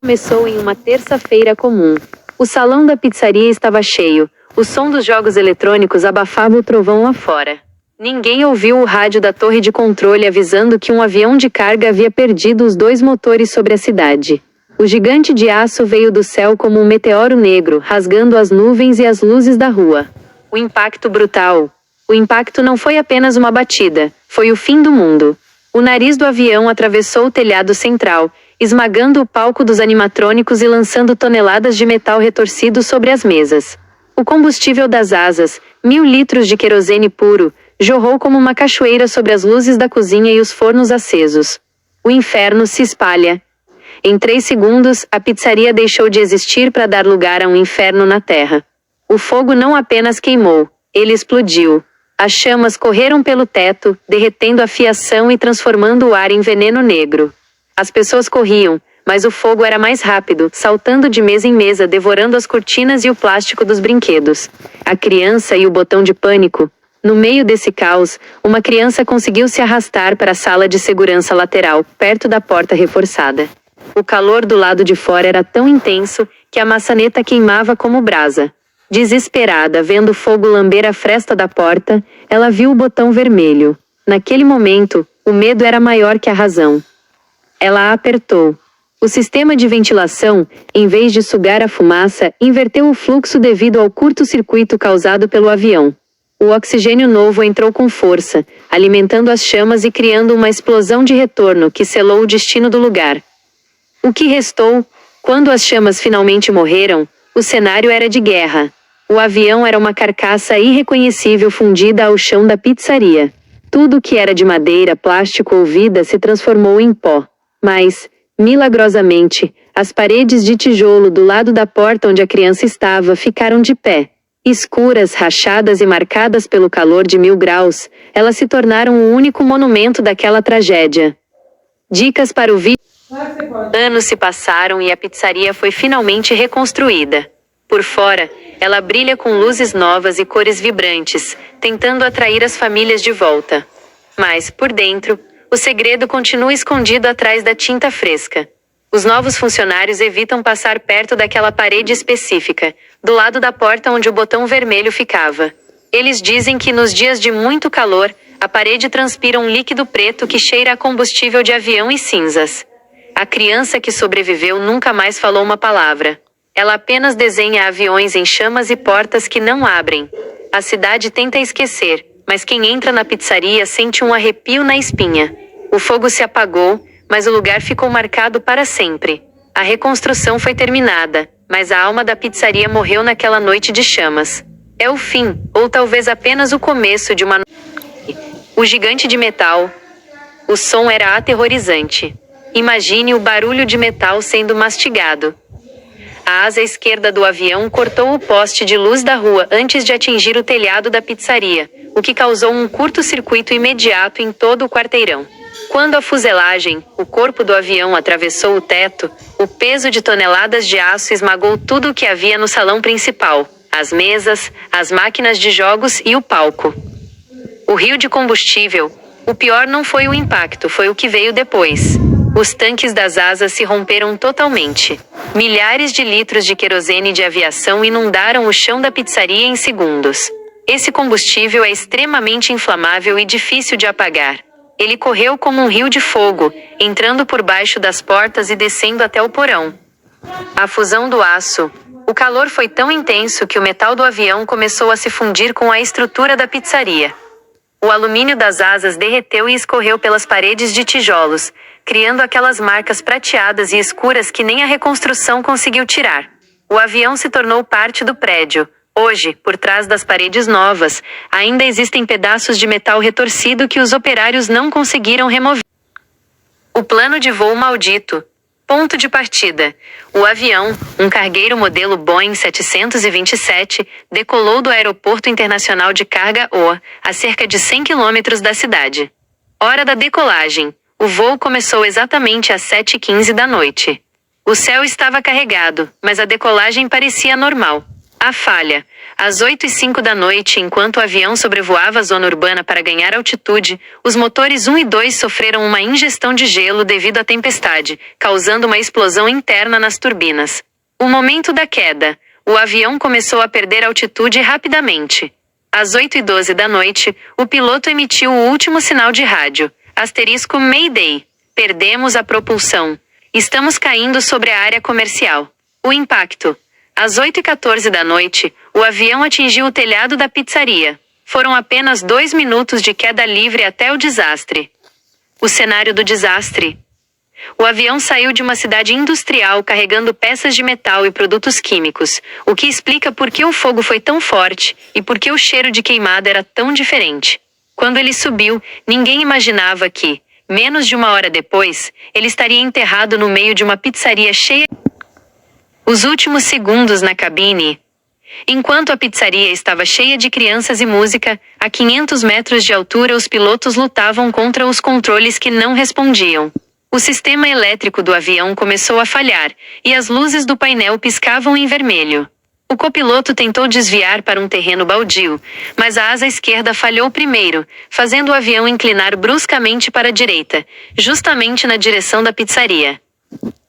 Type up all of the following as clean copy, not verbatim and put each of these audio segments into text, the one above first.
Começou em uma terça-feira comum. O salão da pizzaria estava cheio. O som dos jogos eletrônicos abafava o trovão lá fora. Ninguém ouviu o rádio da torre de controle avisando que um avião de carga havia perdido os 2 motores sobre a cidade. O gigante de aço veio do céu como um meteoro negro, rasgando as nuvens e as luzes da rua. O impacto brutal. O impacto não foi apenas uma batida, foi o fim do mundo. O nariz do avião atravessou o telhado central, esmagando o palco dos animatrônicos e lançando toneladas de metal retorcido sobre as mesas. O combustível das asas, 1000 litros de querosene puro, jorrou como uma cachoeira sobre as luzes da cozinha e os fornos acesos. O inferno se espalha. Em 3 segundos, a pizzaria deixou de existir para dar lugar a um inferno na terra. O fogo não apenas queimou, ele explodiu. As chamas correram pelo teto, derretendo a fiação e transformando o ar em veneno negro. As pessoas corriam, mas o fogo era mais rápido, saltando de mesa em mesa, devorando as cortinas e o plástico dos brinquedos. A criança e o botão de pânico. No meio desse caos, uma criança conseguiu se arrastar para a sala de segurança lateral, perto da porta reforçada. O calor do lado de fora era tão intenso que a maçaneta queimava como brasa. Desesperada, vendo o fogo lamber a fresta da porta, ela viu o botão vermelho. Naquele momento, o medo era maior que a razão. Ela a apertou. O sistema de ventilação, em vez de sugar a fumaça, inverteu o fluxo devido ao curto-circuito causado pelo avião. O oxigênio novo entrou com força, alimentando as chamas e criando uma explosão de retorno que selou o destino do lugar. O que restou, quando as chamas finalmente morreram, o cenário era de guerra. O avião era uma carcaça irreconhecível fundida ao chão da pizzaria. Tudo que era de madeira, plástico ou vida se transformou em pó. Mas, milagrosamente, as paredes de tijolo do lado da porta onde a criança estava ficaram de pé. Escuras, rachadas e marcadas pelo calor de 1000 graus, elas se tornaram o único monumento daquela tragédia. Dicas para o vídeo. Anos se passaram e a pizzaria foi finalmente reconstruída. Por fora, ela brilha com luzes novas e cores vibrantes, tentando atrair as famílias de volta. Mas, por dentro, o segredo continua escondido atrás da tinta fresca. Os novos funcionários evitam passar perto daquela parede específica, do lado da porta onde o botão vermelho ficava. Eles dizem que nos dias de muito calor, a parede transpira um líquido preto que cheira a combustível de avião e cinzas. A criança que sobreviveu nunca mais falou uma palavra. Ela apenas desenha aviões em chamas e portas que não abrem. A cidade tenta esquecer, mas quem entra na pizzaria sente um arrepio na espinha. O fogo se apagou, mas o lugar ficou marcado para sempre. A reconstrução foi terminada, mas a alma da pizzaria morreu naquela noite de chamas. É o fim, ou talvez apenas o começo de uma noite. O gigante de metal. O som era aterrorizante. Imagine o barulho de metal sendo mastigado. A asa esquerda do avião cortou o poste de luz da rua antes de atingir o telhado da pizzaria, o que causou um curto-circuito imediato em todo o quarteirão. Quando a fuselagem, o corpo do avião atravessou o teto, o peso de toneladas de aço esmagou tudo o que havia no salão principal, as mesas, as máquinas de jogos e o palco. O rio de combustível. O pior não foi o impacto, foi o que veio depois. Os tanques das asas se romperam totalmente. Milhares de litros de querosene de aviação inundaram o chão da pizzaria em segundos. Esse combustível é extremamente inflamável e difícil de apagar. Ele correu como um rio de fogo, entrando por baixo das portas e descendo até o porão. A fusão do aço. O calor foi tão intenso que o metal do avião começou a se fundir com a estrutura da pizzaria. O alumínio das asas derreteu e escorreu pelas paredes de tijolos, criando aquelas marcas prateadas e escuras que nem a reconstrução conseguiu tirar. O avião se tornou parte do prédio. Hoje, por trás das paredes novas, ainda existem pedaços de metal retorcido que os operários não conseguiram remover. O plano de voo maldito. Ponto de partida. O avião, um cargueiro modelo Boeing 727, decolou do Aeroporto Internacional de Carga O, a cerca de 100 quilômetros da cidade. Hora da decolagem. O voo começou exatamente às 7h15 da noite. O céu estava carregado, mas a decolagem parecia normal. A falha. Às 8h05 da noite, enquanto o avião sobrevoava a zona urbana para ganhar altitude, os motores 1 e 2 sofreram uma ingestão de gelo devido à tempestade, causando uma explosão interna nas turbinas. O momento da queda. O avião começou a perder altitude rapidamente. Às 8h12 da noite, o piloto emitiu o último sinal de rádio. Asterisco Mayday. Perdemos a propulsão. Estamos caindo sobre a área comercial. O impacto. Às 8h14 da noite, o avião atingiu o telhado da pizzaria. Foram apenas 2 minutos de queda livre até o desastre. O cenário do desastre. O avião saiu de uma cidade industrial carregando peças de metal e produtos químicos, o que explica por que o fogo foi tão forte e por que o cheiro de queimada era tão diferente. Quando ele subiu, ninguém imaginava que, menos de 1 hora depois, ele estaria enterrado no meio de uma pizzaria cheia. Os últimos segundos na cabine. Enquanto a pizzaria estava cheia de crianças e música, a 500 metros de altura os pilotos lutavam contra os controles que não respondiam. O sistema elétrico do avião começou a falhar, e as luzes do painel piscavam em vermelho. O copiloto tentou desviar para um terreno baldio, mas a asa esquerda falhou primeiro, fazendo o avião inclinar bruscamente para a direita, justamente na direção da pizzaria.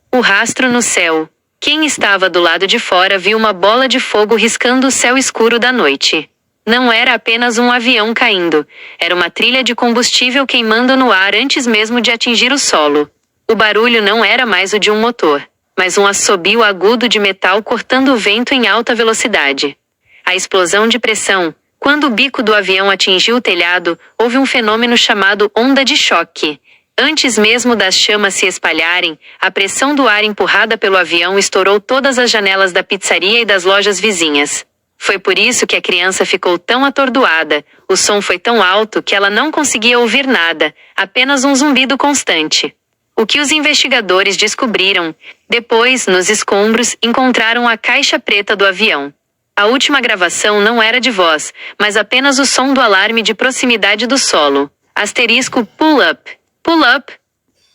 O rastro no céu. Quem estava do lado de fora viu uma bola de fogo riscando o céu escuro da noite. Não era apenas um avião caindo, era uma trilha de combustível queimando no ar antes mesmo de atingir o solo. O barulho não era mais o de um motor, mas um assobio agudo de metal cortando o vento em alta velocidade. A explosão de pressão. Quando o bico do avião atingiu o telhado, houve um fenômeno chamado onda de choque. Antes mesmo das chamas se espalharem, a pressão do ar empurrada pelo avião estourou todas as janelas da pizzaria e das lojas vizinhas. Foi por isso que a criança ficou tão atordoada, o som foi tão alto que ela não conseguia ouvir nada, apenas um zumbido constante. O que os investigadores descobriram? Depois, nos escombros, encontraram a caixa preta do avião. A última gravação não era de voz, mas apenas o som do alarme de proximidade do solo. Asterisco pull up. Pull up.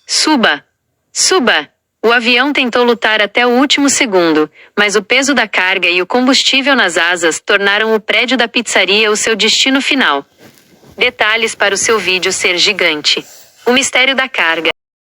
Suba. Suba. O avião tentou lutar até o último segundo, mas o peso da carga e o combustível nas asas tornaram o prédio da pizzaria o seu destino final. Detalhes para o seu vídeo ser gigante. O mistério da carga.